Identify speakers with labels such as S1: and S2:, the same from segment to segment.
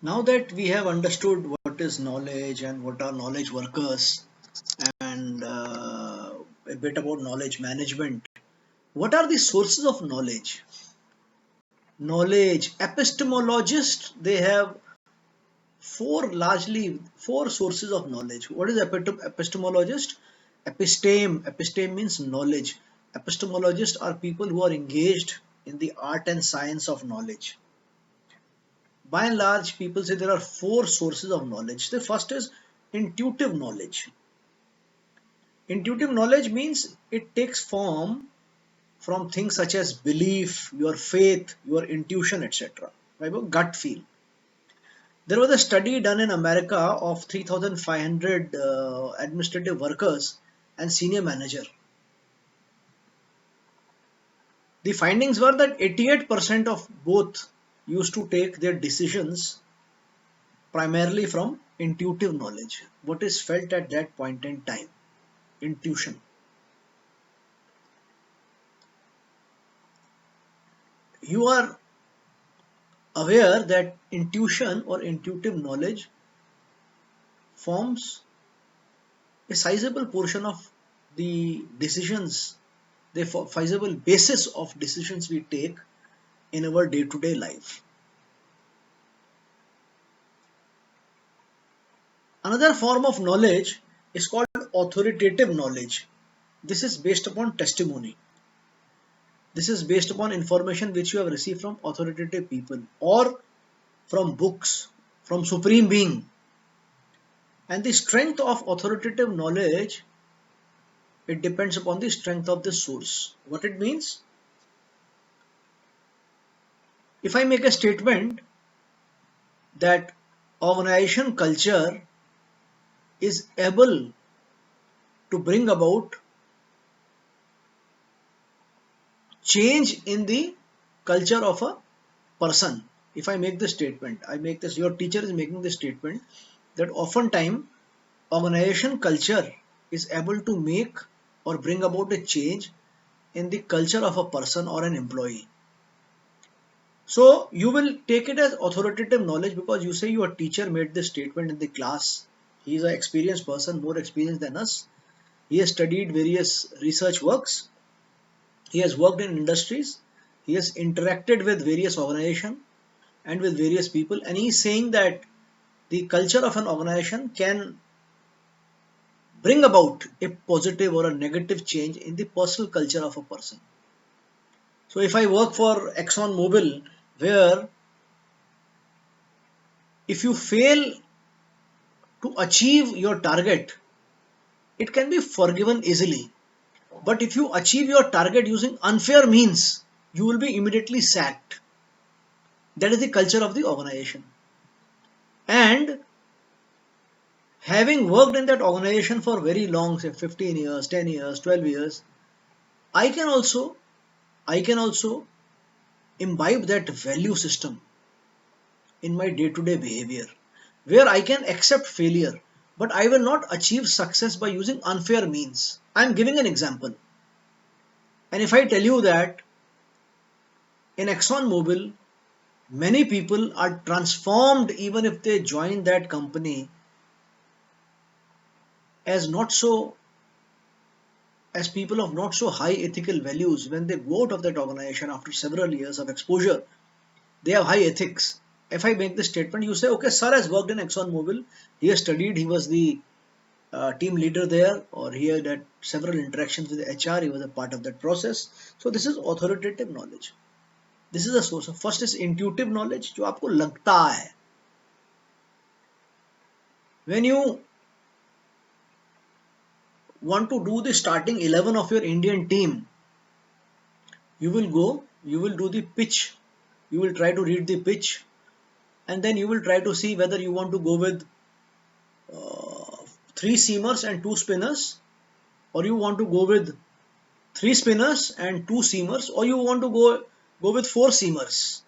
S1: Now that we have understood what is knowledge and what are knowledge workers and a bit about knowledge management, what are the sources of knowledge? Knowledge, epistemologists, they have four sources of knowledge. What is epistemologist? Episteme means knowledge. Epistemologists are people who are engaged in the art and science of knowledge. By and large, people say there are four sources of knowledge. The first is intuitive knowledge. Intuitive knowledge means it takes form from things such as belief, your faith, your intuition, etc. Right? Gut feel. There was a study done in America of 3,500 administrative workers and senior manager. The findings were that 88% of both used to take their decisions primarily from intuitive knowledge, what is felt at that point in time, intuition. You are aware that intuition or intuitive knowledge forms a sizable portion of the decisions, the sizable basis of decisions we take in our day-to-day life. Another form of knowledge is called authoritative knowledge. This is based upon testimony. This is based upon information which you have received from authoritative people or from books, from Supreme Being. And the strength of authoritative knowledge, it depends upon the strength of the source. What it means? If I make a statement that organization culture is able to bring about change in the culture of a person. If I make this statement, your teacher is making this statement that oftentimes organization culture is able to make or bring about a change in the culture of a person or an employee. So you will take it as authoritative knowledge because you say your teacher made this statement in the class. He is an experienced person, more experienced than us. He has studied various research works. He has worked in industries. He has interacted with various organizations and with various people. And he is saying that the culture of an organization can bring about a positive or a negative change in the personal culture of a person. So if I work for Exxon Mobil, where if you fail to achieve your target, it can be forgiven easily. But if you achieve your target using unfair means, you will be immediately sacked. That is the culture of the organization. And having worked in that organization for very long, say 15 years, 10 years, 12 years, I can also I can also imbibe that value system in my day-to-day behavior where I can accept failure, but I will not achieve success by using unfair means. I'm giving an example. And if I tell you that in ExxonMobil, many people are transformed even if they join that company as not so as people of not so high ethical values. When they go out of that organization after several years of exposure, they have high ethics. If I make this statement, you say, okay, sir has worked in ExxonMobil, he has studied, he was the team leader there, or he had several interactions with HR, he was a part of that process. So this is authoritative knowledge. This is a source. First is intuitive knowledge, जो आपको लगता है. When you want to do the starting 11 of your Indian team, you will do the pitch, you will try to read the pitch, and then you will try to see whether you want to go with three seamers and two spinners, or you want to go with three spinners and two seamers, or you want to go with four seamers.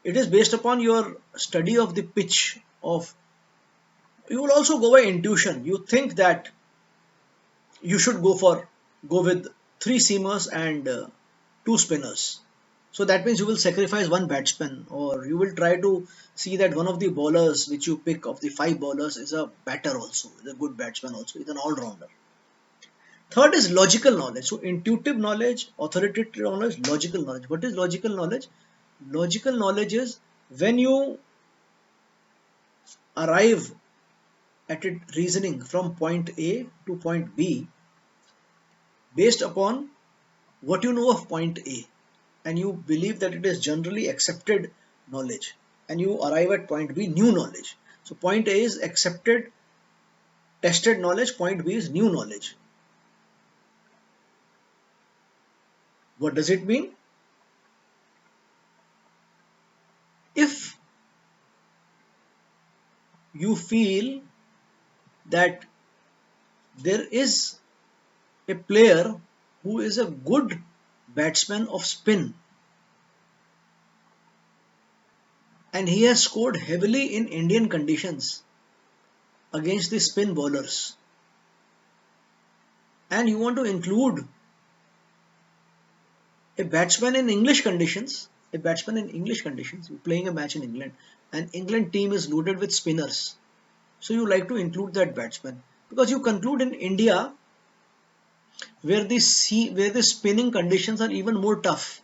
S1: It is based upon your study of the pitch of. You will also go by intuition. You think that you should go with three seamers and two spinners. So that means you will sacrifice one batsman, or you will try to see that one of the bowlers which you pick of the five bowlers is a batter also, is a good batsman also, is an all-rounder. Third is logical knowledge. So intuitive knowledge, authoritative knowledge, logical knowledge. What is logical knowledge? Logical knowledge is when you arrive at it reasoning from point A to point B based upon what you know of point A, and you believe that it is generally accepted knowledge, and you arrive at point B new knowledge. So point A is accepted tested knowledge, point B is new knowledge. What does it mean? If you feel that there is a player who is a good batsman of spin and he has scored heavily in Indian conditions against the spin bowlers, and you want to include a batsman in English conditions, you're playing a match in England, and England team is loaded with spinners. So you like to include that batsman because you conclude in India where the spinning conditions are even more tough.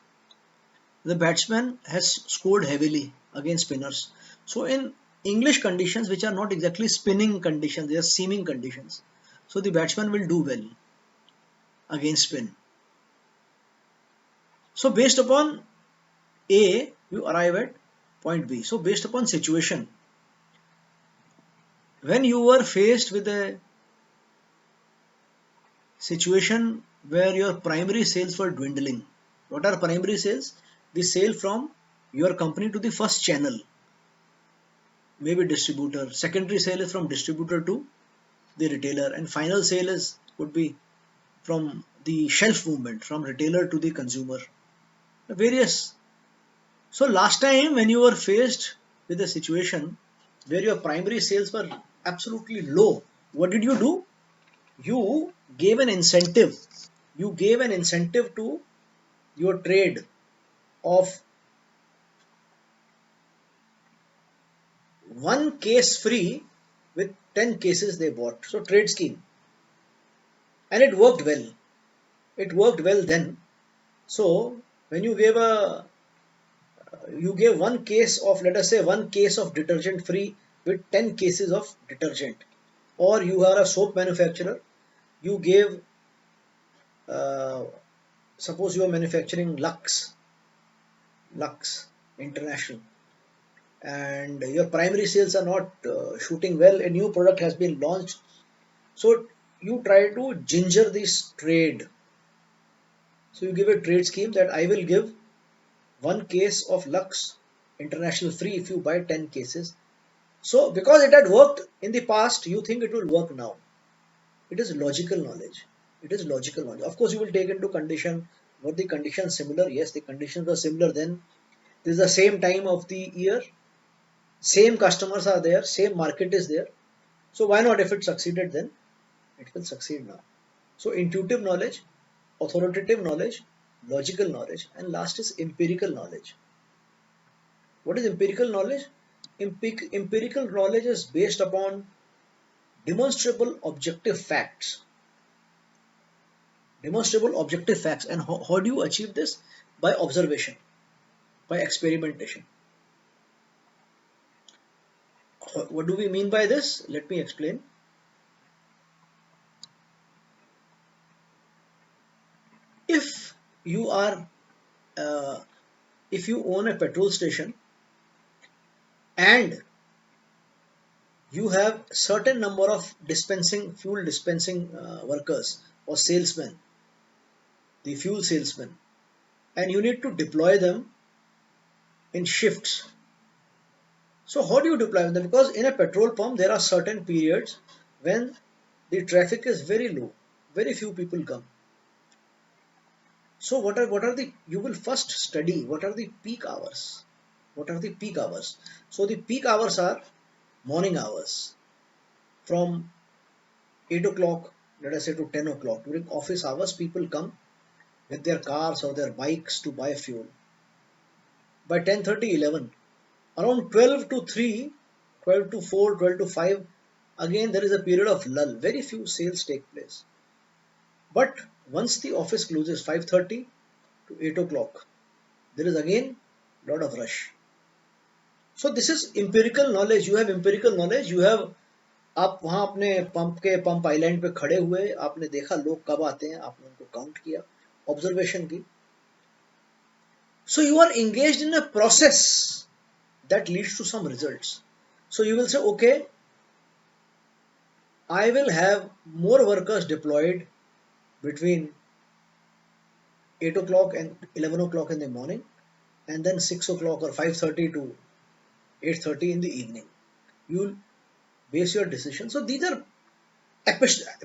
S1: The batsman has scored heavily against spinners. So in English conditions, which are not exactly spinning conditions, they are seaming conditions. So the batsman will do well against spin. So based upon A, you arrive at point B. So based upon situation, when you were faced with a situation where your primary sales were dwindling, what are primary sales? The sale from your company to the first channel, maybe distributor. Secondary sale is from distributor to the retailer, and final sale is would be from the shelf movement from retailer to the consumer. Various. So last time when you were faced with a situation where your primary sales were absolutely low, what did you do? You gave an incentive. You gave an incentive to your trade of one case free with 10 cases they bought. So trade scheme. And it worked well. It worked well then. So when you gave one case of, let us say, one case of detergent free with 10 cases of detergent, or you are a soap manufacturer, you gave, uh, suppose you are manufacturing Lux International, and your primary sales are not shooting well, a new product has been launched, so you try to ginger this trade. So you give a trade scheme that I will give one case of Lux International free if you buy 10 cases. So because it had worked in the past, you think it will work now. It is logical knowledge. It is logical knowledge. Of course, you will take into condition, were the conditions similar? Yes, the conditions are similar then. This is the same time of the year, same customers are there, same market is there. So why not? If it succeeded then, it will succeed now. So intuitive knowledge, authoritative knowledge, logical knowledge, and last is empirical knowledge. What is empirical knowledge? Empirical knowledge is based upon demonstrable objective facts. Demonstrable objective facts. And how do you achieve this? By observation, by experimentation. What do we mean by this? Let me explain. If you are, uh, if you own a petrol station and you have certain number of fuel dispensing workers or salesmen, the fuel salesmen, and you need to deploy them in shifts. So how do you deploy them? Because in a petrol pump there are certain periods when the traffic is very low, very few people come. So what are the, you will first study what are the peak hours. What are the peak hours? So the peak hours are morning hours from 8 o'clock, let us say, to 10 o'clock. During office hours, people come with their cars or their bikes to buy fuel. by 10:30, 11. Around 12 to 3, 12 to 4, 12 to 5, again there is a period of lull. Very few sales take place. But once the office closes 5:30 to 8 o'clock, there is again a lot of rush. So this is empirical knowledge. You have empirical knowledge. You have आप वहां अपने pump island पे खड़े हुए, आपने देखा लोग कब आते हैं, आपने उनको काउंट किया, ऑब्जर्वेशन की. So you are engaged in a process that leads to some results. So you will say, okay, I will have more workers deployed between 8 o'clock and 11 o'clock in the morning, and then 6 o'clock or 5:30 to 8:30 in the evening. You will base your decision. So these are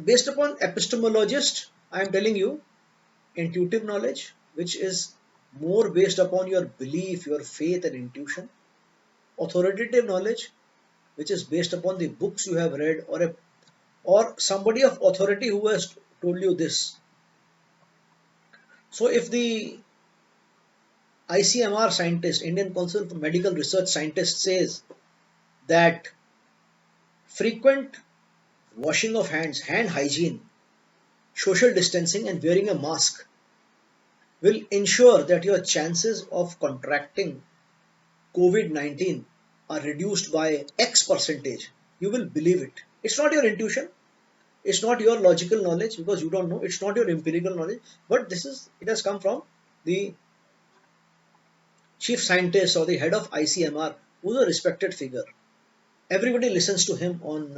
S1: based upon epistemologist. I am telling you intuitive knowledge, which is more based upon your belief, your faith and intuition. Authoritative knowledge, which is based upon the books you have read, or somebody of authority who has told you this. So if the ICMR scientist, Indian Council for Medical Research scientist, says that frequent washing of hands, hand hygiene, social distancing and wearing a mask will ensure that your chances of contracting COVID-19 are reduced by X percentage, you will believe it. It's not your intuition, it's not your logical knowledge because you don't know, it's not your empirical knowledge, but it has come from the chief scientist or the head of ICMR, who's a respected figure. Everybody listens to him on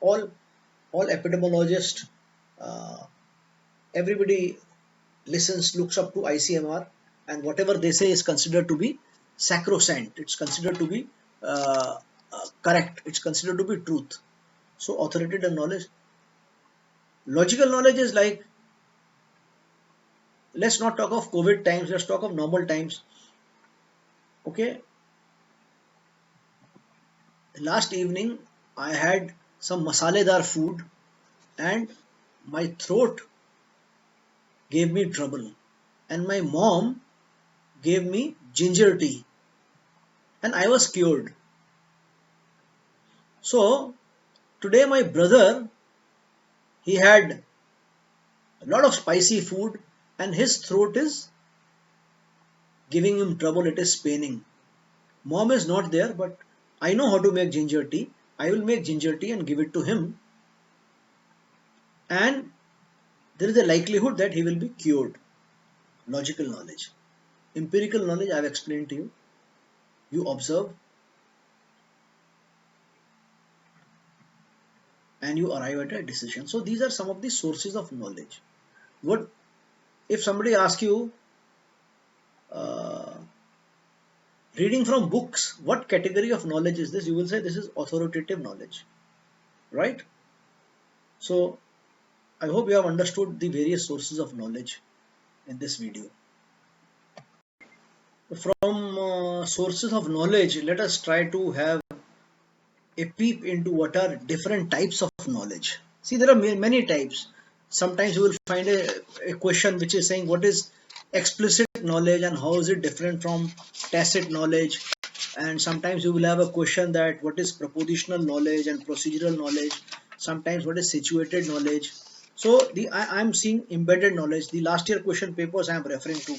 S1: all epidemiologists. Uh, Everybody looks up to ICMR, and whatever they say is considered to be sacrosanct. It's considered to be correct. It's considered to be truth. So authoritative knowledge, logical knowledge is like, let's not talk of COVID times. Let's talk of normal times. Okay. Last evening I had some masaledar food, and my throat gave me trouble, and my mom gave me ginger tea, and I was cured. So today my brother, he had a lot of spicy food, and his throat is giving him trouble, it is paining. Mom is not there, but I know how to make ginger tea. I will make ginger tea and give it to him, and there is a likelihood that he will be cured. Logical knowledge. Empirical knowledge I have explained to you. You observe and you arrive at a decision. So these are some of the sources of knowledge. What if somebody asks you, uh, reading from books, what category of knowledge is this? You will say this is authoritative knowledge, right? So I hope you have understood the various sources of knowledge in this video. From sources of knowledge, let us try to have a peep into what are different types of knowledge. See, there are many types. Sometimes you will find a question which is saying what is explicit knowledge and how is it different from tacit knowledge. And sometimes you will have a question that what is propositional knowledge and procedural knowledge. Sometimes what is situated knowledge. So I'm seeing embedded knowledge. The last year question papers I am referring to.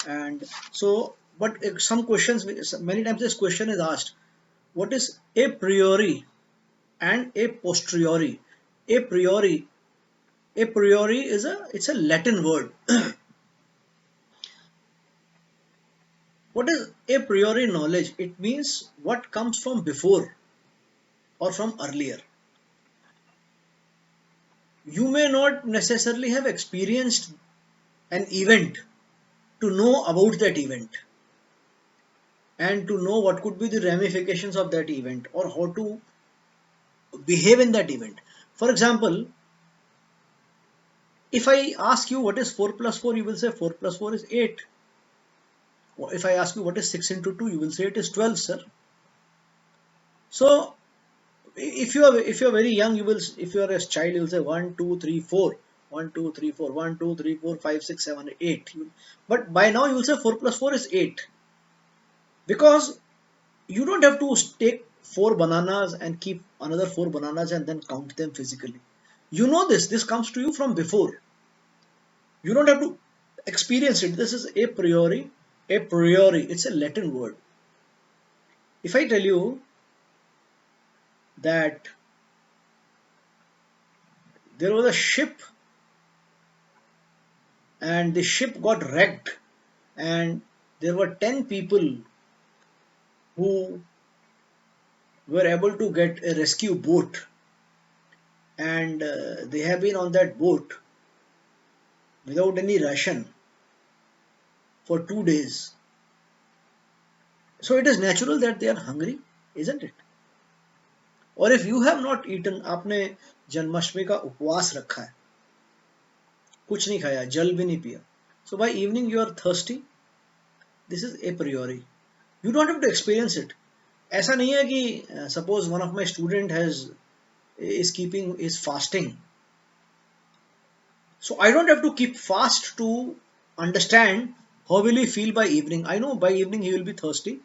S1: And so, but some questions, many times this question is asked, what is a priori and a posteriori? A priori, a priori is it's a Latin word. What is a priori knowledge? It means what comes from before or from earlier. You may not necessarily have experienced an event to know about that event and to know what could be the ramifications of that event or how to behave in that event. For example, if I ask you what is 4 plus 4, you will say 4 plus 4 is 8. If I ask you what is 6 into 2, you will say it is 12, sir. So if you are very young, if you are a child, you will say 1 2 3 4, 1 2 3 4, 1 2 3 4 5 6 7 8. But by now you will say 4 plus 4 is 8. Because you don't have to take four bananas and keep another four bananas and then count them physically. You know this comes to you from before. You don't have to experience it. This is a priori. It's a Latin word. If I tell you that there was a ship and the ship got wrecked and there were 10 people who were able to get a rescue boat and they have been on that boat without any ration for 2 days. So it is natural that they are hungry, isn't it? और if you have not eaten, आपने जन्माष्टमी का उपवास रखा है, कुछ नहीं खाया, जल भी नहीं पिया, so by evening you are thirsty. This is a priori. You don't have to experience it. ऐसा नहीं है कि suppose one of my student is fasting, so I don't have to keep fast to understand how will he feel by evening. I know by evening he will be thirsty.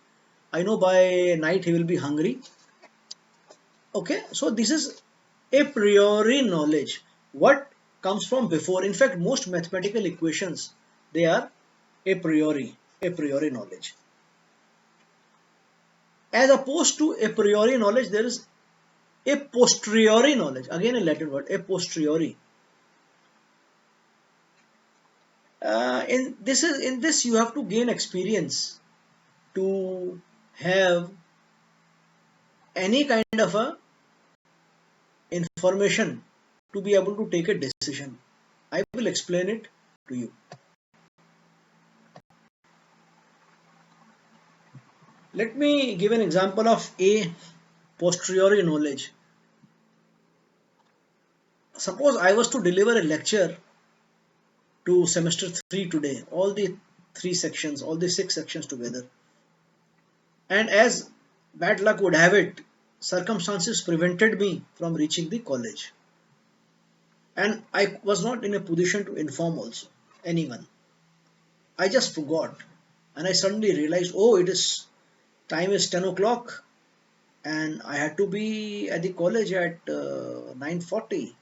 S1: I know by night he will be hungry. Okay, so this is a priori knowledge. What comes from before? In fact, most mathematical equations, they are a priori knowledge. As opposed to a priori knowledge, there is a posteriori knowledge. Again, a Latin word, a posteriori. In this you have to gain experience to have any kind of a information to be able to take a decision. I will explain it to you. Let me give an example of a posteriori knowledge. Suppose I was to deliver a lecture to semester 3 today, all the three sections, all the six sections together. And as bad luck would have it, circumstances prevented me from reaching the college. And I was not in a position to inform also anyone. I just forgot. And I suddenly realized, oh, time is 10 o'clock and I had to be at the college at 9:40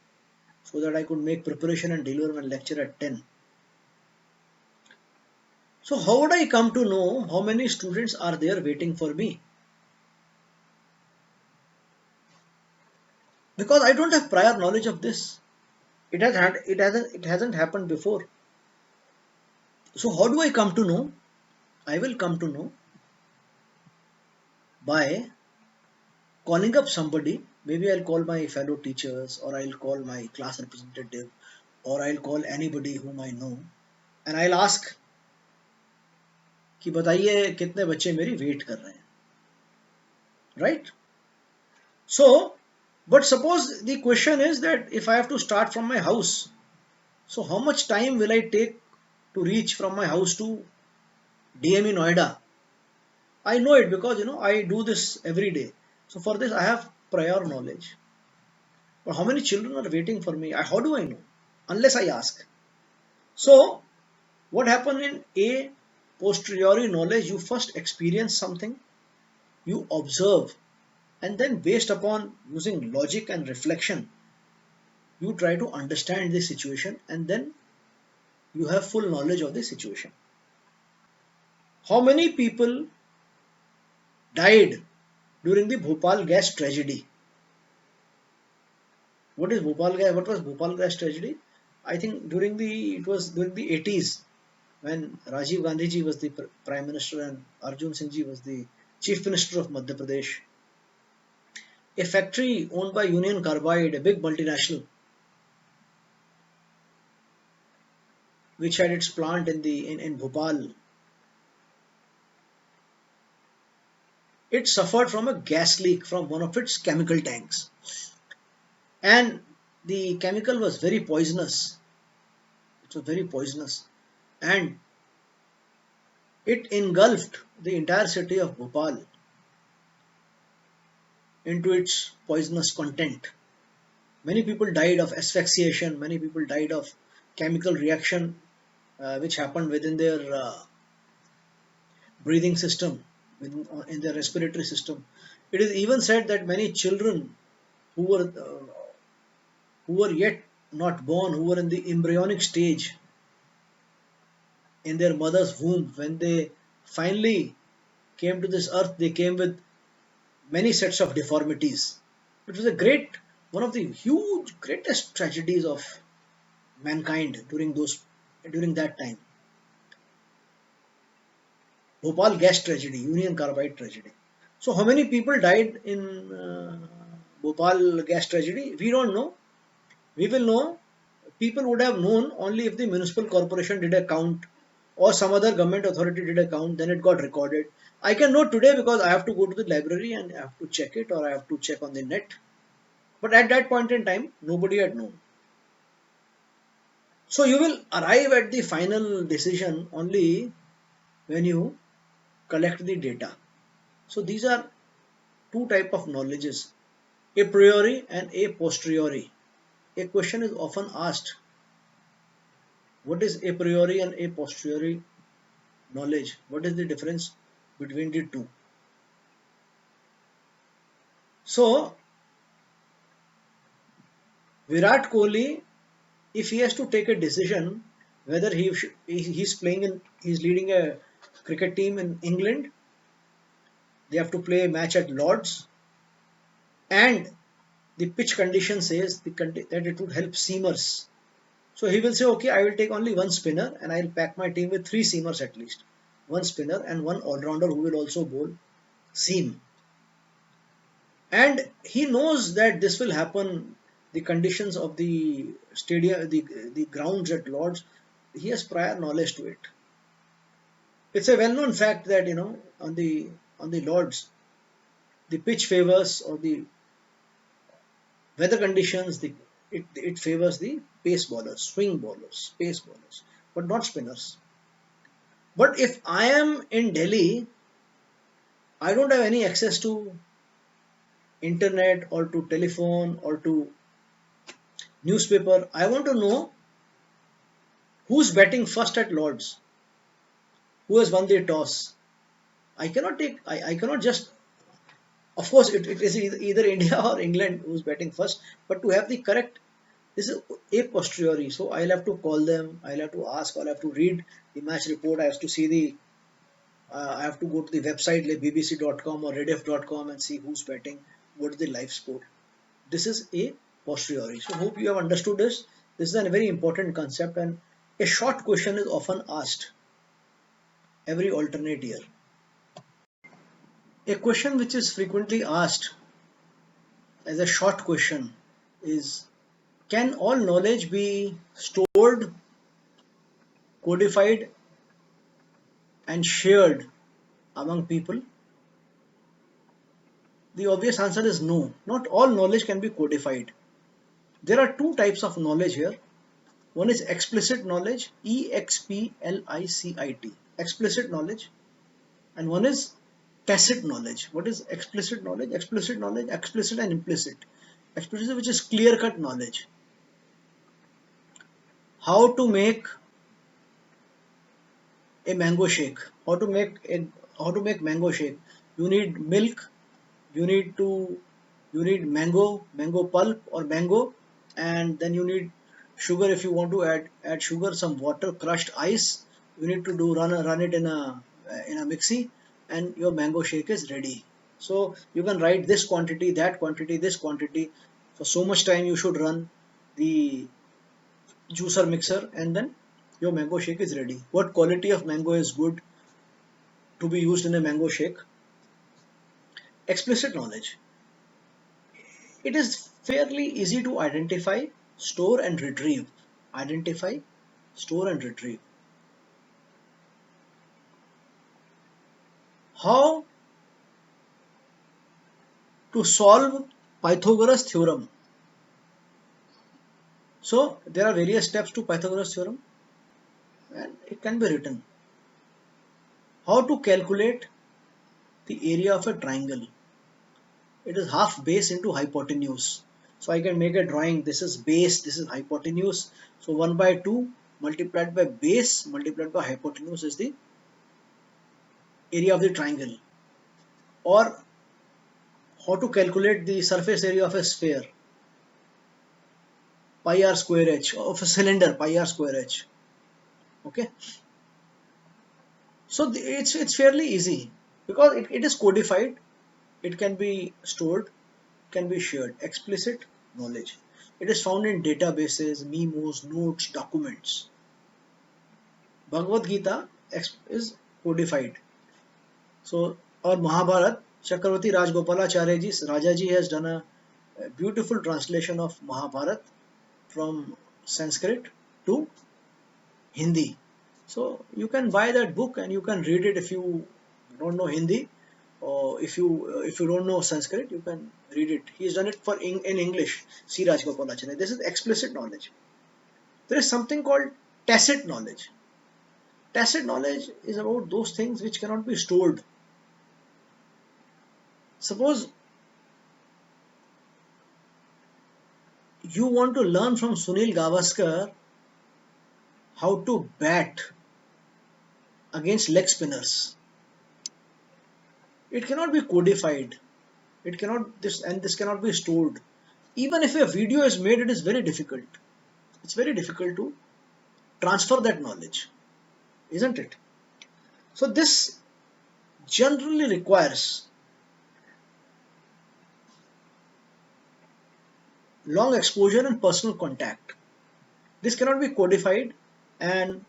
S1: so that I could make preparation and deliver my lecture at 10. So how would I come to know how many students are there waiting for me? Because I don't have prior knowledge of this. It hasn't happened before. So how do I come to know? I will come to know by calling up somebody. Maybe I'll call my fellow teachers or I'll call my class representative or I'll call anybody whom I know and I'll ask कि बताइए कितने बच्चे मेरी wait कर रहे हैं, right? So, but suppose the question is that if I have to start from my house, so how much time will I take to reach from my house to DME Noida? I know it because I do this every day. So for this I have prior knowledge. But how many children are waiting for me? How do I know? Unless I ask. So what happened in a posteriori knowledge? You first experience something, you observe, and then based upon using logic and reflection, you try to understand the situation and then you have full knowledge of the situation. How many people died during the Bhopal gas tragedy? What is Bhopal gas? What was Bhopal gas tragedy? I think it was during the 80s when Rajiv Gandhi ji was the Prime Minister and Arjun Singh ji was the Chief Minister of Madhya Pradesh. A factory owned by Union Carbide, a big multinational, which had its plant in Bhopal, it suffered from a gas leak from one of its chemical tanks. And the chemical was very poisonous. It was very poisonous. And it engulfed the entire city of Bhopal into its poisonous content. Many people died of asphyxiation, many people died of chemical reaction which happened within their breathing system. in their respiratory system. It is even said that many children who were yet not born, who were in the embryonic stage in their mother's womb, when they finally came to this earth, they came with many sets of deformities. It was a one of the huge, greatest tragedies of mankind during that time. Bhopal gas tragedy, Union Carbide tragedy. So, how many people died in Bhopal gas tragedy? We don't know. We will know. People would have known only if the municipal corporation did a count or some other government authority did a count, then it got recorded. I can know today because I have to go to the library and I have to check it, or I have to check on the net. But at that point in time, nobody had known. So you will arrive at the final decision only when you collect the data. So these are two type of knowledges, a priori and a posteriori. A question is often asked, what is a priori and a posteriori knowledge? What is the difference between the two? So Virat Kohli, if he has to take a decision whether he's leading a cricket team in England, they have to play a match at Lords, and the pitch condition says that it would help seamers. So he will say, okay, I will take only one spinner and I'll pack my team with three seamers at least. One spinner and one all-rounder who will also bowl seam. And he knows that this will happen. The conditions of the stadium, the grounds at Lords, he has prior knowledge to it. It's a well-known fact that on the Lords, the pitch favors, or the weather conditions, it favors the pace bowlers, swing bowlers, pace bowlers, but not spinners. But if I am in Delhi, I don't have any access to internet or to telephone or to newspaper. I want to know who's batting first at Lords, who has won the toss. I cannot just, of course, it is either India or England who's batting first, but to have the correct, this is a posteriori. So I'll have to call them, I'll have to ask, I'll have to read the match report, I have to see I have to go to the website like bbc.com or rediff.com and see who's batting, what is the live score. This is a posteriori. So hope you have understood this. This is a very important concept, and a short question is often asked every alternate year. A question which is frequently asked as a short question is, can all knowledge be stored, codified and shared among people? The obvious answer is no. Not all knowledge can be codified. There are two types of knowledge here. One is explicit knowledge, explicit, explicit knowledge, and one is tacit knowledge. What is explicit knowledge? Explicit knowledge, explicit and implicit. Explicit, which is clear-cut knowledge. How to make a mango shake. How to make mango shake. You need milk. You need mango pulp or mango, and then you need sugar if you want to add sugar, some water, crushed ice. You need to run it in a mixie, and your mango shake is ready. So you can write this quantity, that quantity, this quantity. For so much time you should run the juicer mixer, and then your mango shake is ready. What quality of mango is good to be used in a mango shake? Explicit knowledge. It is fairly easy to identify, store and retrieve. Identify, store and retrieve. How to solve Pythagoras theorem? So there are various steps to Pythagoras theorem, and it can be written. How to calculate the area of a triangle? It is half base into hypotenuse. So I can make a drawing. This is base, this is hypotenuse. So 1 by 2 multiplied by base multiplied by hypotenuse is the area of the triangle. or how to calculate the surface area of a sphere, pi r square h, of a cylinder, pi r square h. Okay, so it's fairly easy because it is codified, it can be stored, can be shared. Explicit knowledge. It is found in databases, memos, notes, documents. Bhagavad Gita is codified. So, or Mahabharat, Chakravarti Rajgopalacharya ji, Rajaji has done a beautiful translation of Mahabharat from Sanskrit to Hindi. So you can buy that book and you can read it if you don't know Hindi, or if you don't know Sanskrit, you can read it. He's done it in English. C. Rajgopalacharya. This is explicit knowledge. There is something called tacit knowledge. Tacit knowledge is about those things which cannot be stored. Suppose you want to learn from Sunil Gavaskar how to bat against leg spinners. It cannot be codified. It cannot this cannot be stored. Even if a video is made, it is very difficult. It's very difficult to transfer that knowledge, isn't it? So this generally requires long exposure and personal contact. This cannot be codified, and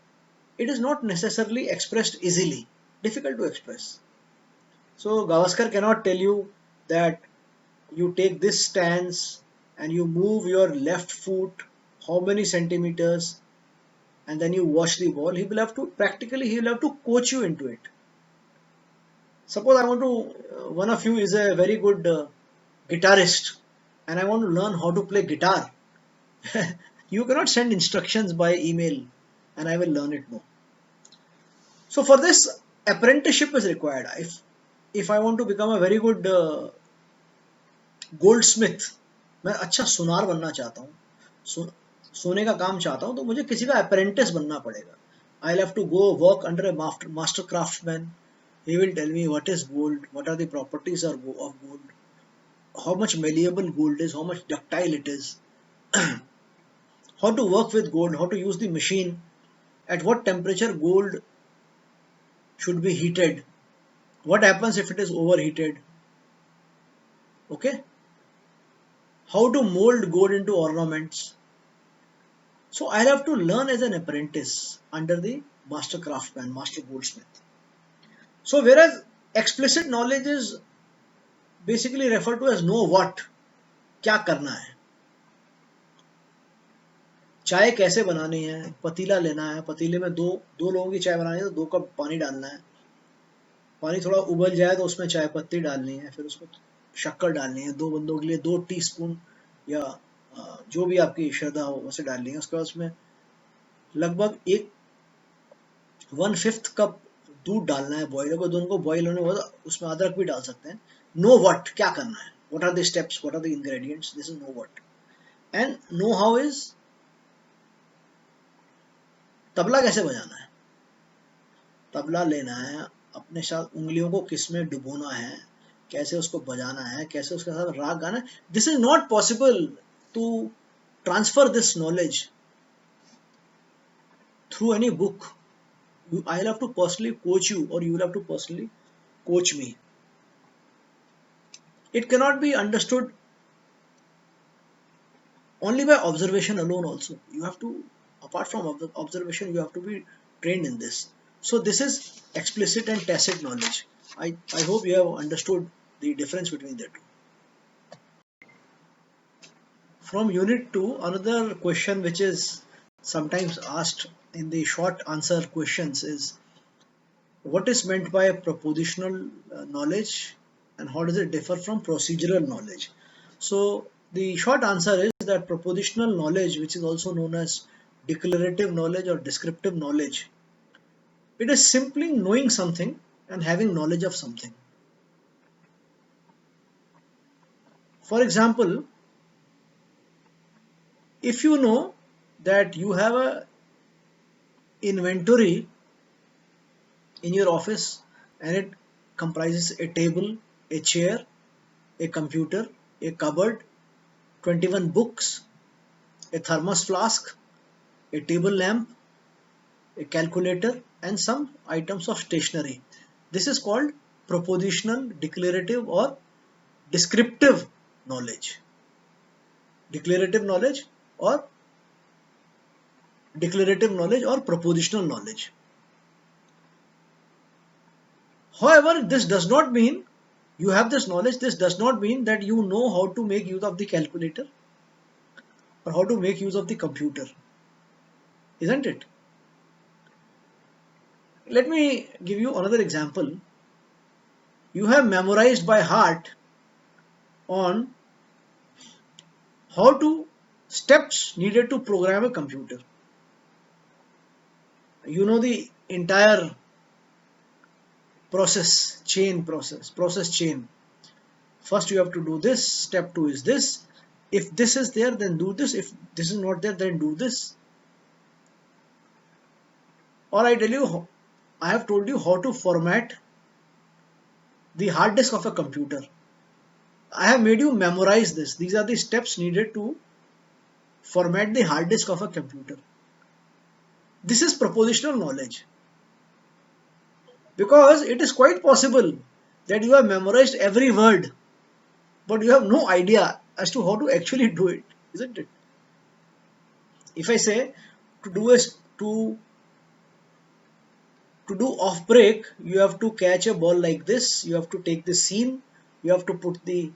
S1: it is not necessarily expressed easily. Difficult to express. So Gavaskar cannot tell you that you take this stance and you move your left foot how many centimeters and then you watch the ball. He will have to coach you into it. Suppose I want to, one of you is a very good guitarist and I want to learn how to play guitar. You cannot send instructions by email and I will learn it. No. So for this, apprenticeship is required. If I want to become a very good goldsmith, मैं अच्छा सुनार बनना चाहता हूँ, सोने का काम चाहता हूँ, तो मुझे किसी का अप्रेंटिस बनना पड़ेगा. I'll have to go work under a master craftsman. He will tell me what is gold, what are the properties of gold, how much malleable gold is, how much ductile it is, how to work with gold, how to use the machine, at what temperature gold should be heated, what happens if it is overheated, okay, how to mold gold into ornaments. So I'll have to learn as an apprentice under the master craftsman, master goldsmith. So whereas explicit knowledge is basically referred to as know what, क्या करना है, चाय कैसे बनानी है, पतीला लेना है, पतीले में दो लोगों की चाय बनानी है तो 2 कप पानी डालना है, पानी थोड़ा उबल जाए तो उसमें चाय पत्ती डालनी है, फिर उसमें शक्कर डालनी है, 2 बंदों के लिए 2 टीस्पून या जो भी आपकी श्रद्धा हो वैसे डालनी है. उसके बाद उसमें लगभग 1/5 कप दूध डालना है बॉयल को, दोनों को बॉयल होने के बाद उसमें अदरक भी डाल सकते हैं. नो व्हाट, क्या करना है, what are the steps, what are the ingredients, this is know what. And know how is tabla कैसे बजाना है, तबला लेना है, अपने साथ उंगलियों को किस में डुबोना है, कैसे उसको बजाना है, कैसे उसके साथ राग गाना है. This is not possible to transfer this knowledge through any book. I'll have to personally coach you or you will have to personally coach me. It cannot be understood only by observation alone also. You have to, apart from observation, you have to be trained in this. So this is explicit and tacit knowledge. I hope you have understood the difference between the two. From unit 2, another question which is sometimes asked in the short answer questions is, what is meant by propositional knowledge and how does it differ from procedural knowledge? So the short answer is that propositional knowledge, which is also known as declarative knowledge or descriptive knowledge, it is simply knowing something and having knowledge of something. For example, if you know that you have a inventory in your office and it comprises a table, a chair, a computer, a cupboard, 21 books, a thermos flask, a table lamp, a calculator, and some items of stationery. This is called propositional, declarative, or descriptive knowledge. Declarative knowledge or propositional knowledge. However, this does not mean you have this knowledge. This does not mean that you know how to make use of the calculator or how to make use of the computer, isn't it? Let me give you another example. You have memorized by heart on how to steps needed to program a computer. You know the entire process chain. First you have to do this, step 2 is this. If this is there, then do this. If this is not there, then do this. Or I have told you how to format the hard disk of a computer. I have made you memorize this. These are the steps needed to format the hard disk of a computer. This is propositional knowledge, because it is quite possible that you have memorized every word, but you have no idea as to how to actually do it, isn't it? If I say to do to do off break, you have to catch a ball like this. You have to take the seam. You have to put the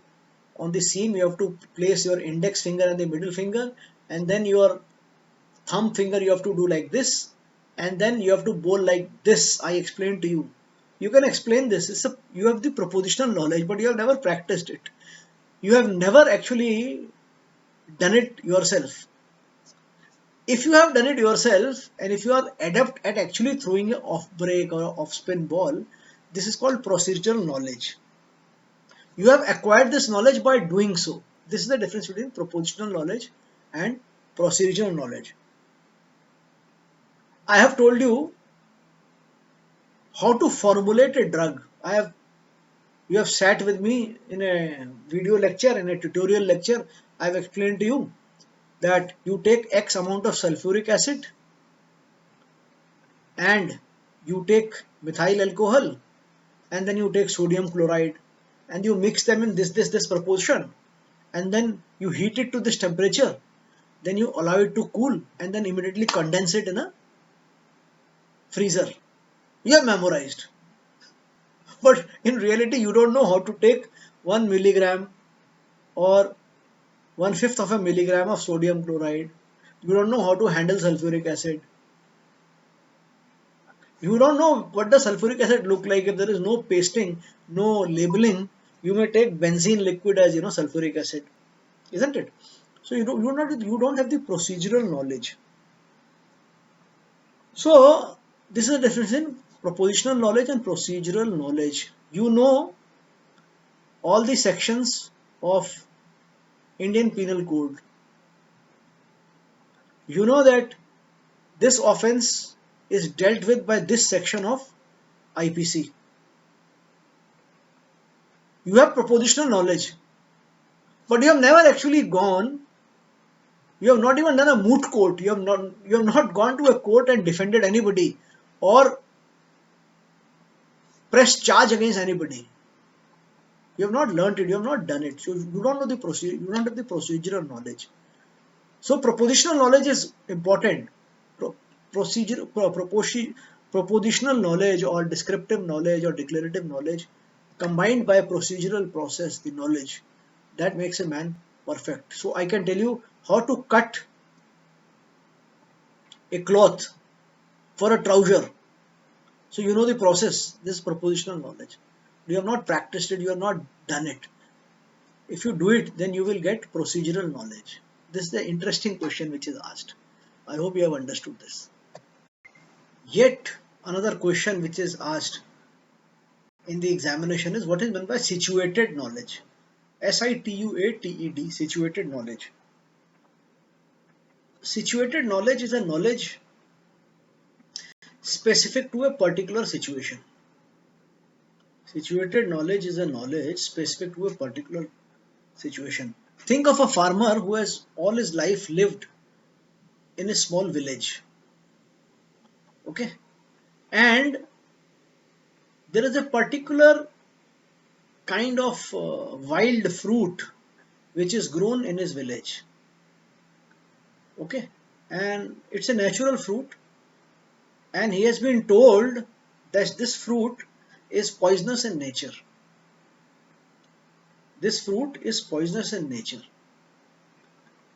S1: on the seam. You have to place your index finger and the middle finger, and then your thumb finger you have to do like this, and then you have to bowl like this. I explained to you. You can explain this. You have the propositional knowledge, but you have never practiced it. You have never actually done it yourself. If you have done it yourself, and if you are adept at actually throwing an off break or off spin ball, this is called procedural knowledge. You have acquired this knowledge by doing so. This is the difference between propositional knowledge and procedural knowledge. I have told you how to formulate a drug. You have sat with me in a video lecture, in a tutorial lecture. I have explained to you that you take X amount of sulfuric acid and you take methyl alcohol, and then you take sodium chloride and you mix them in this proportion, and then you heat it to this temperature, then you allow it to cool, and then immediately condense it in a freezer. You have memorized, but in reality you don't know how to take 1 milligram or 1/5 of a milligram of sodium chloride. You don't know how to handle sulfuric acid. You don't know what the sulfuric acid look like. If there is no pasting, no labeling, you may take benzene liquid as sulfuric acid, isn't it? So you don't have the procedural knowledge. So this is the difference in propositional knowledge and procedural knowledge. You know all the sections of Indian Penal Code. You know that this offence is dealt with by this section of IPC. You have propositional knowledge, but you have never actually gone. You have not even done a moot court. You have not gone to a court and defended anybody or pressed charge against anybody. You have not learnt it. You have not done it. So you don't know the procedure. You don't have the procedural knowledge. So propositional knowledge is important. Propositional knowledge or descriptive knowledge or declarative knowledge combined by a procedural process, the knowledge, that makes a man perfect. So I can tell you how to cut a cloth for a trouser. So you know the process. This is propositional knowledge. You have not practiced it. You have not done it. If you do it, then you will get procedural knowledge. This is the interesting question which is asked. I hope you have understood this. Yet another question which is asked in the examination is, what is meant by situated knowledge? SITUATED, situated knowledge. Situated knowledge is a knowledge specific to a particular situation. Situated knowledge is a knowledge specific to a particular situation. Think of a farmer who has all his life lived in a small village. Okay, and there is a particular kind of wild fruit which is grown in his village. Okay, and it's a natural fruit, and he has been told that this fruit is poisonous in nature. This fruit is poisonous in nature,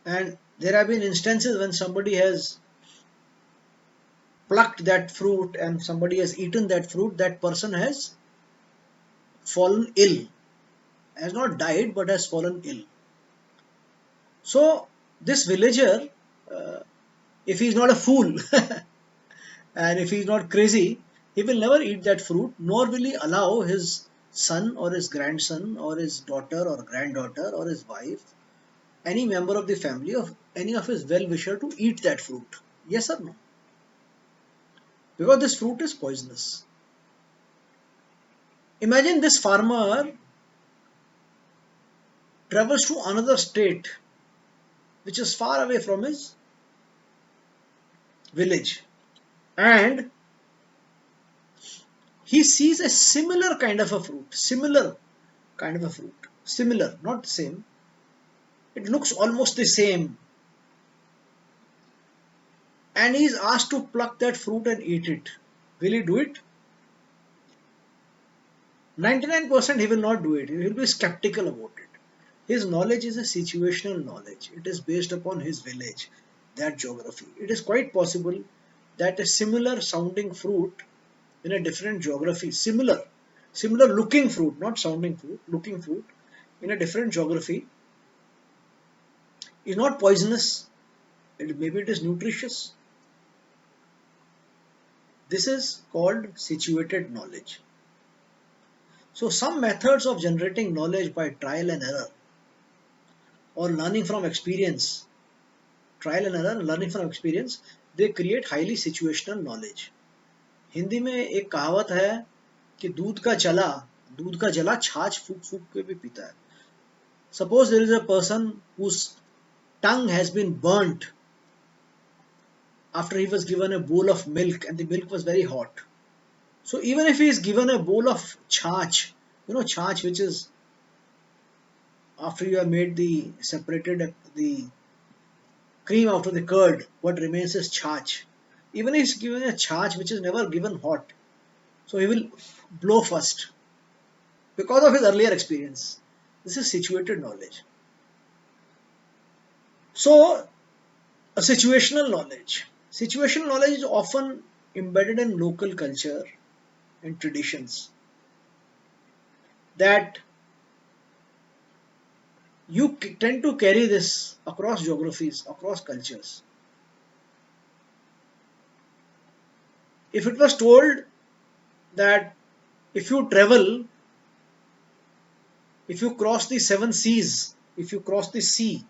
S1: and there have been instances when somebody has plucked that fruit and somebody has eaten that fruit. That person has fallen ill, has not died but has fallen ill. So this villager, uh, if he is not a fool and if he is not crazy, he will never eat that fruit, nor will he allow his son or his grandson or his daughter or granddaughter or his wife, any member of the family of any of his well-wisher to eat that fruit. Yes or no? Because this fruit is poisonous. Imagine this farmer travels to another state which is far away from his village, and he sees a similar kind of a fruit, similar, not the same. It looks almost the same, and he is asked to pluck that fruit and eat it. Will he do it? 99% he will not do it. He will be skeptical about it. His knowledge is a situational knowledge. It is based upon his village, that geography. It is quite possible that a similar sounding fruit in a different geography, similar looking fruit, not sounding fruit, looking fruit in a different geography is not poisonous. Maybe it is nutritious. This is called situated knowledge. So some methods of generating knowledge by trial and error or learning from experience, learning from experience, they create highly situational knowledge. Hindi में एक कहावत है कि दूध का जला छाछ फूक फूक के भी पीता है. Suppose there is a person whose tongue has been burnt after he was given a bowl of milk and the milk was very hot. So even if he is given a bowl of chach, chach, which is after you have made separated the cream out of the curd, what remains is chach. Even if he is given a chach which is never given hot, so he will blow first because of his earlier experience. This is situated knowledge. So a situational knowledge. Situational knowledge is often embedded in local culture and traditions that you tend to carry this across geographies, across cultures. If it was told that if you travel, if you cross the seven seas, if you cross the sea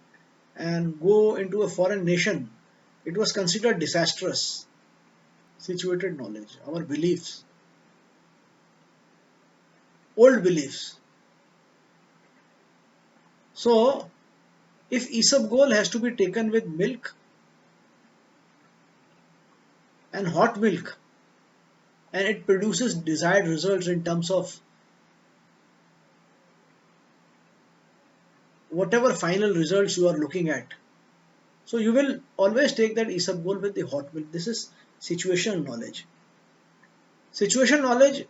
S1: and go into a foreign nation, it was considered disastrous. Situated knowledge, our beliefs, old beliefs. So, if isabgol has to be taken with milk and hot milk, and it produces desired results in terms of whatever final results you are looking at, so you will always take that isabgol with the hot milk. This is situational knowledge. Situational knowledge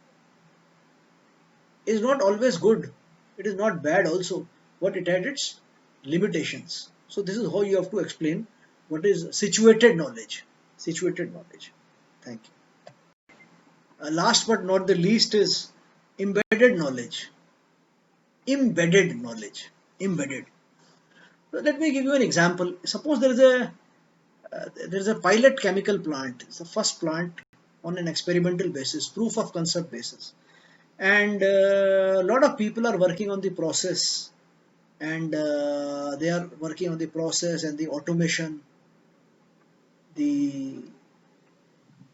S1: is not always good. It is not bad also, but it had its limitations. So this is how you have to explain what is situated knowledge. Situated knowledge. Thank you. Last but not the least is embedded knowledge. Embedded knowledge. Embedded. So let me give you an example. Suppose there is a pilot chemical plant. It's the first plant on an experimental basis, proof of concept basis, and a lot of people are working on the process, and they are working on the process and the automation, the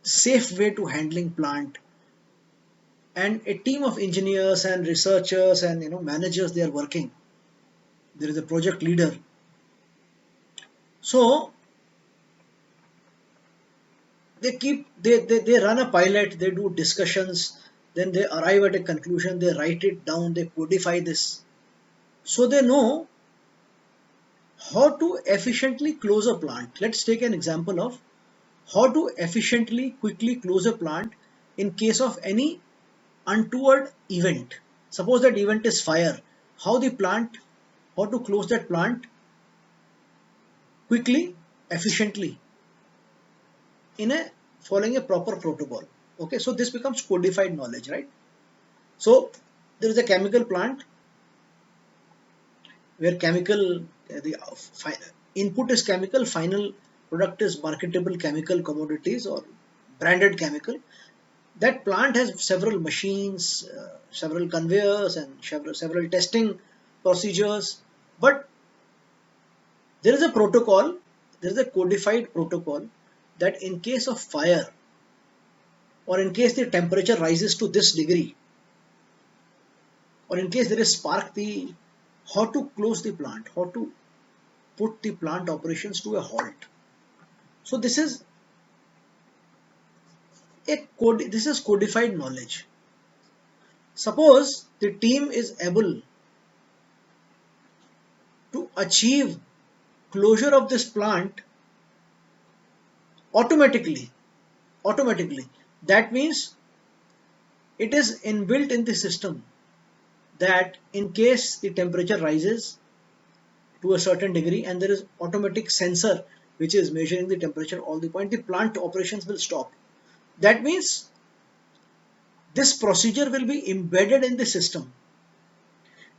S1: safe way to handling plant, and a team of engineers and researchers and managers, they are working. There is a project leader. So they run a pilot, they do discussions, then they arrive at a conclusion, they write it down, they codify this, so they know how to efficiently close a plant. Let's take an example of how to efficiently quickly close a plant in case of any untoward event. Suppose that event is fire. How to close that plant quickly, efficiently, in a following a proper protocol. Okay, so this becomes codified knowledge, right? So there is a chemical plant where the input is chemical, final product is marketable chemical commodities or branded chemical. That plant has several machines, several conveyors, and several testing procedures. But there is a protocol, there is a codified protocol that in case of fire or in case the temperature rises to this degree or in case there is spark, the how to close the plant, how to put the plant operations to a halt. So this is codified knowledge. Suppose the team is able to achieve closure of this plant automatically. Automatically. That means it is inbuilt in the system that in case the temperature rises to a certain degree and there is automatic sensor which is measuring the temperature all the point, the plant operations will stop. That means this procedure will be embedded in the system.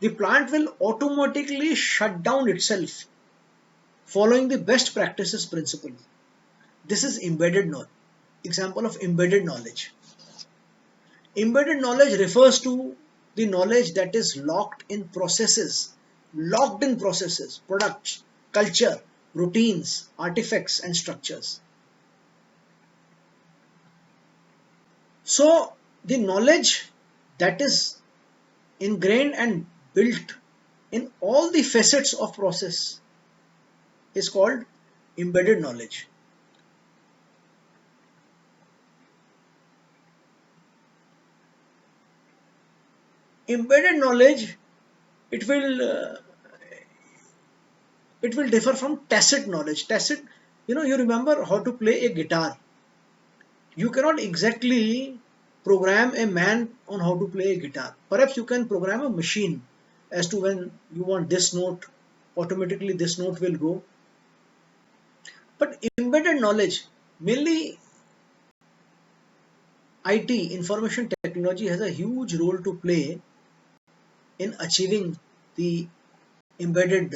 S1: The plant will automatically shut down itself following the best practices principle. This is embedded knowledge. Example of embedded knowledge. Embedded knowledge refers to the knowledge that is locked in processes, products, culture, routines, artifacts, and structures. So the knowledge that is ingrained and built in all the facets of process is called embedded knowledge. Embedded knowledge, it will uh, it will differ from tacit knowledge. Tacit, you remember how to play a guitar. You cannot exactly program a man on how to play a guitar. Perhaps you can program a machine as to when you want this note, automatically this note will go. But embedded knowledge, mainly IT, information technology, has a huge role to play in achieving the embedded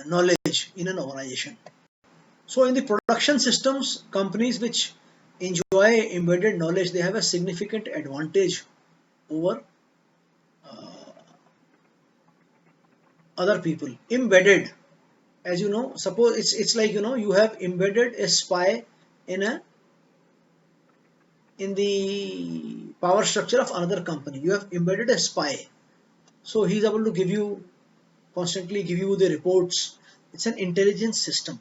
S1: knowledge in an organization. So in the production systems, companies which enjoy embedded knowledge, they have a significant advantage over other people. Embedded, as you know, suppose it's like you have embedded a spy in a in the power structure of another company. You have embedded a spy, so he's able to constantly give you the reports. It's an intelligence system.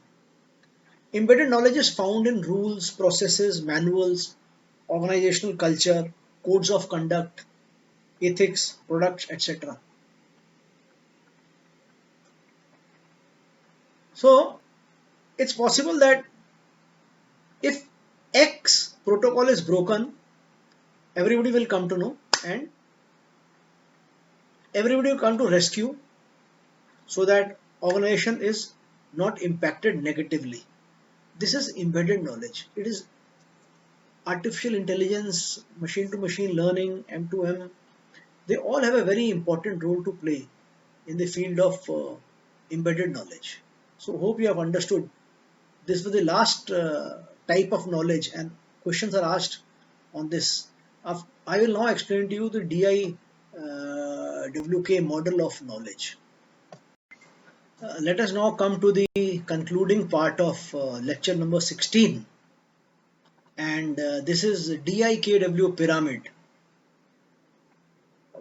S1: Embedded knowledge is found in rules, processes, manuals, organizational culture, codes of conduct, ethics, products, etc. So it's possible that if X protocol is broken, everybody will come to know and everybody will come to rescue so that organization is not impacted negatively. This is embedded knowledge. It is artificial intelligence, machine to machine learning, M2M. They all have a very important role to play in the field of embedded knowledge. So hope you have understood. This was the last type of knowledge and questions are asked on this. I will now explain to you the DIWK model of knowledge. Let us now come to the concluding part of lecture number 16, and this is DIKW pyramid.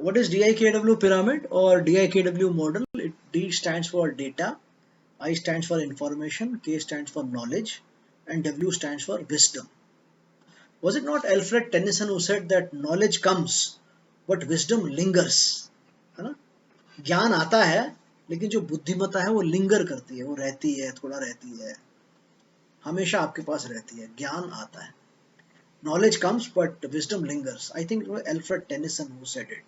S1: What is DIKW pyramid or DIKW model? D stands for data, I stands for information, K stands for knowledge, and W stands for wisdom. Was it not Alfred Tennyson who said that knowledge comes but wisdom lingers? है ना? ज्ञान आता है लेकिन जो बुद्धिमत्ता है वो लिंगर करती है, वो रहती है, थोड़ा रहती है, हमेशा आपके पास रहती है. ज्ञान आता है. Knowledge comes but wisdom lingers. I think it was Alfred Tennyson who said it.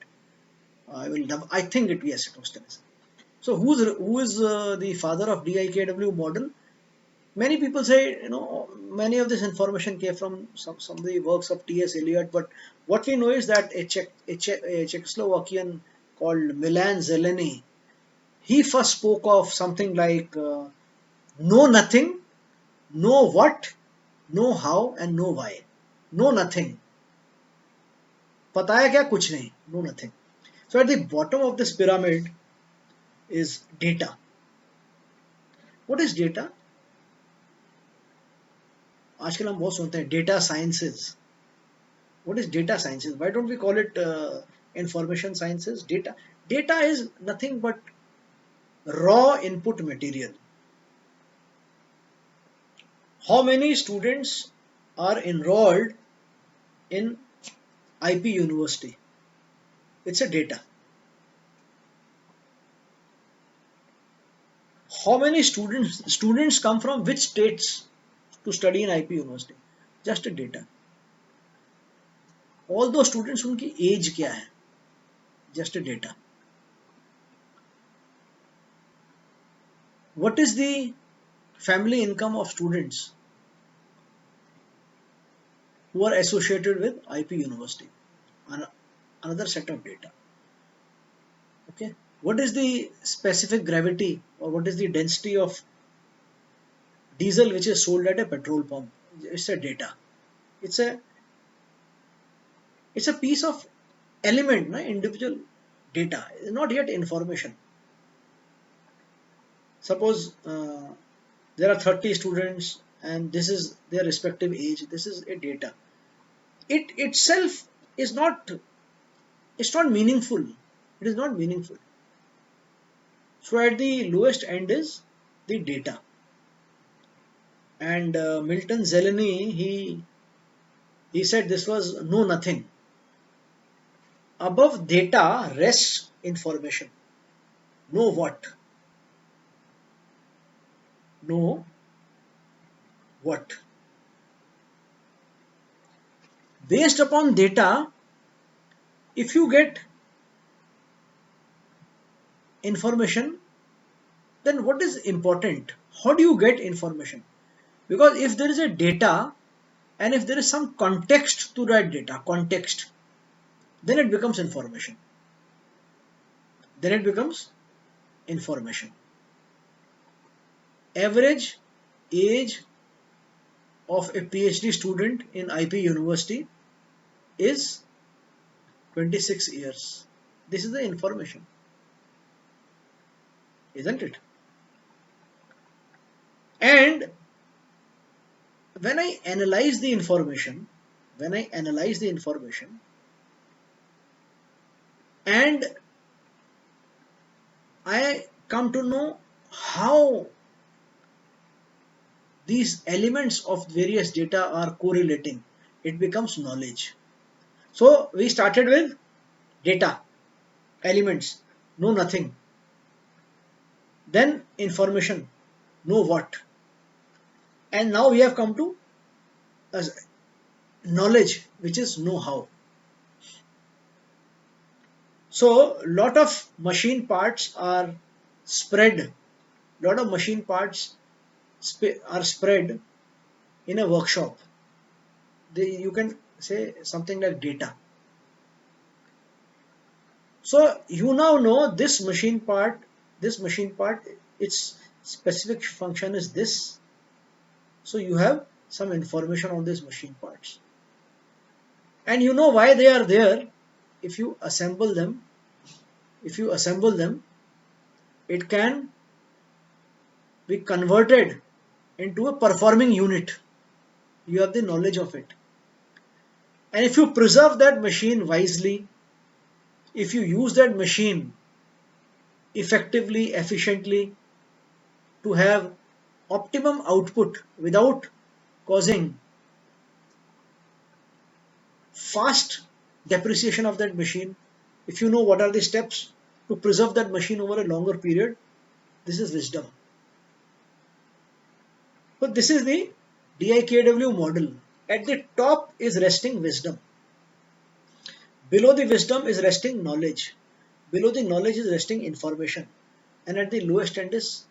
S1: I think it, yes, it was Tennyson. So who is the father of DIKW model? Many people say, many of this information came from some of the works of T.S. Eliot, but what we know is that a Czechoslovakian called Milan Zeleny, he first spoke of something like know nothing, know what, know how, and know why. Know nothing. पता है क्या? कुछ नहीं. Know nothing. So at the bottom of this pyramid is data. What is data? आजकल हम बहुत सुनते हैं data sciences. What is data sciences? Why don't we call it information sciences? Data is nothing but raw input material. How many students are enrolled in IP University? It's a data. How many students come from which states to study in IP University? Just a data. All those students, उनकी age क्या है? Just a data. What is the family income of students who are associated with IP University? Another set of data. Okay. What is the specific gravity or what is the density of diesel which is sold at a petrol pump? It's a data. It's a piece of element, individual data, not yet information. Suppose there are 30 students and this is their respective age. This is a data. It itself is not, it's not meaningful. It is not meaningful. So at the lowest end is the data. And Milton Zeleny, he said this was know nothing. Above data rests information. Know what? Know what? Based upon data, if you get information, then what is important? How do you get information? Because if there is a data and if there is some context to that data, then it becomes information. Then it becomes information. Average age of a PhD student in IP University is 26 years. This is the information, isn't it? And when I analyze the information, and I come to know how these elements of various data are correlating, it becomes knowledge. So we started with data, elements, know nothing. Then information, know what. And now we have come to knowledge, which is know how. So lot of machine parts are spread. Lot of machine parts are spread in a workshop. You can say something like data. So you now know this machine part, its specific function is this. So you have some information on these machine parts. And you know why they are there. If you assemble them, it can be converted into a performing unit. You have the knowledge of it. And if you preserve that machine wisely, if you use that machine effectively, efficiently, to have optimum output without causing fast depreciation of that machine, if you know what are the steps to preserve that machine over a longer period, this is wisdom. So this is the DIKW model. At the top is resting wisdom. Below the wisdom is resting knowledge. Below the knowledge is resting information. And at the lowest end is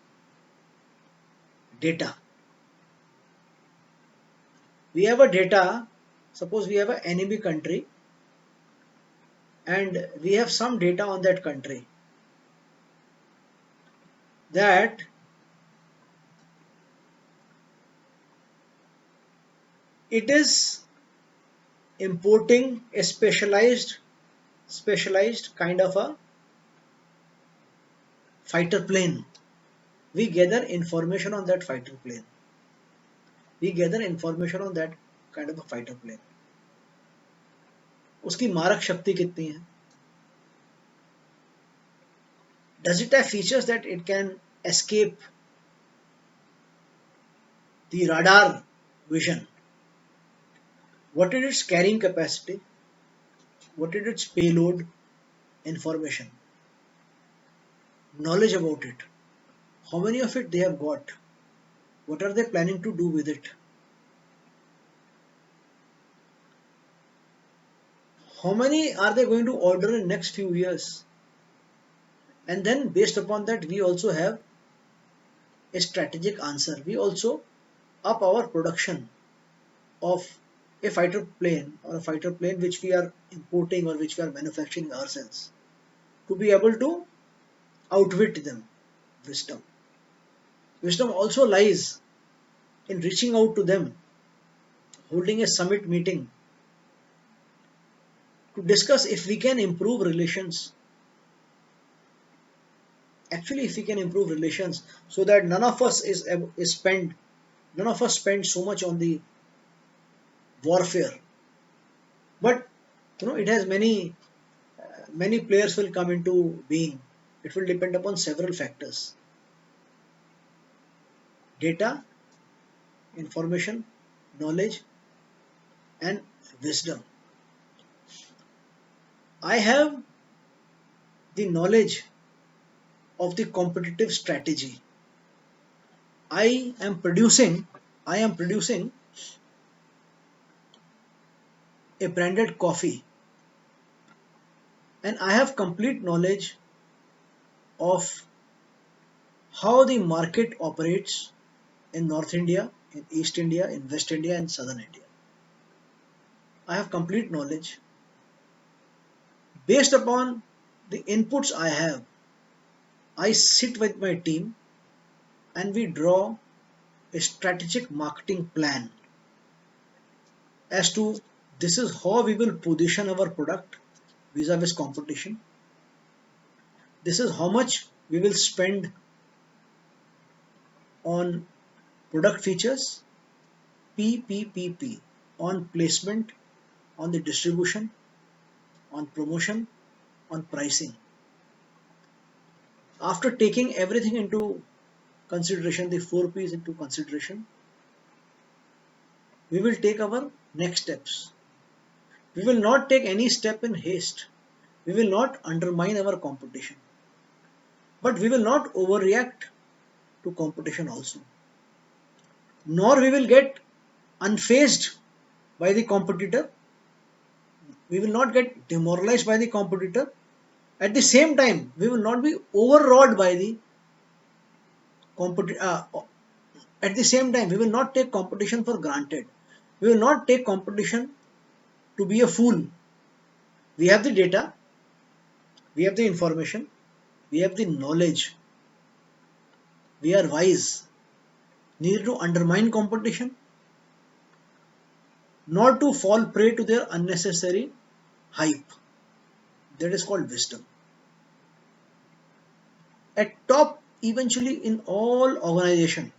S1: data. We have a data, suppose we have an enemy country and we have some data on that country that it is importing a specialized kind of a fighter plane. We gather information on that fighter plane. We gather information on that kind of a fighter plane. उसकी मारक शक्ति कितनी है? Does it have features that it can escape the radar vision? What is its carrying capacity? What is its payload? Information. Knowledge about it. How many of it they have got? What are they planning to do with it? How many are they going to order in next few years? And then based upon that, we also have a strategic answer. We also up our production of a fighter plane or a fighter plane which we are importing or which we are manufacturing ourselves to be able to outwit them. Wisdom. Wisdom also lies in reaching out to them, holding a summit meeting to discuss if we can improve relations. Actually, if we can improve relations so that none of us spend so much on the warfare. But it has many players will come into being. It will depend upon several factors: data, information, knowledge, and wisdom. I have the knowledge of the competitive strategy. I am producing a branded coffee, and I have complete knowledge of how the market operates in North India, in East India, in West India, and Southern India. I have complete knowledge. Based upon the inputs I have, I sit with my team and we draw a strategic marketing plan as to this is how we will position our product vis-a-vis competition. This is how much we will spend on product features, PPPP, on placement, on the distribution, on promotion, on pricing. After taking everything into consideration, the 4Ps into consideration, we will take our next steps. We will not take any step in haste. We will not undermine our competition. But we will not overreact to competition also. Nor we will get unfazed by the competitor. We will not get demoralized by the competitor. At the same time, we will not be overawed by the competitor. At the same time, we will not take competition for granted. We will not take competition to be a fool. We have the data, we have the information, we have the knowledge. We are wise. Neither to undermine competition, nor to fall prey to their unnecessary hype. That is called wisdom. At top, eventually in all organization,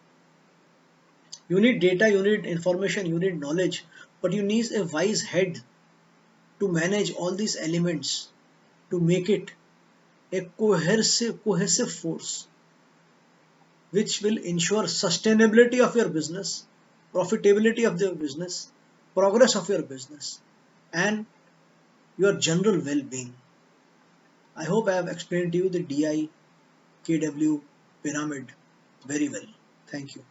S1: you need data, you need information, you need knowledge, but you need a wise head to manage all these elements to make it a cohesive force which will ensure sustainability of your business, profitability of your business, progress of your business, and your general well-being. I hope I have explained to you the DI KW pyramid very well. Thank you.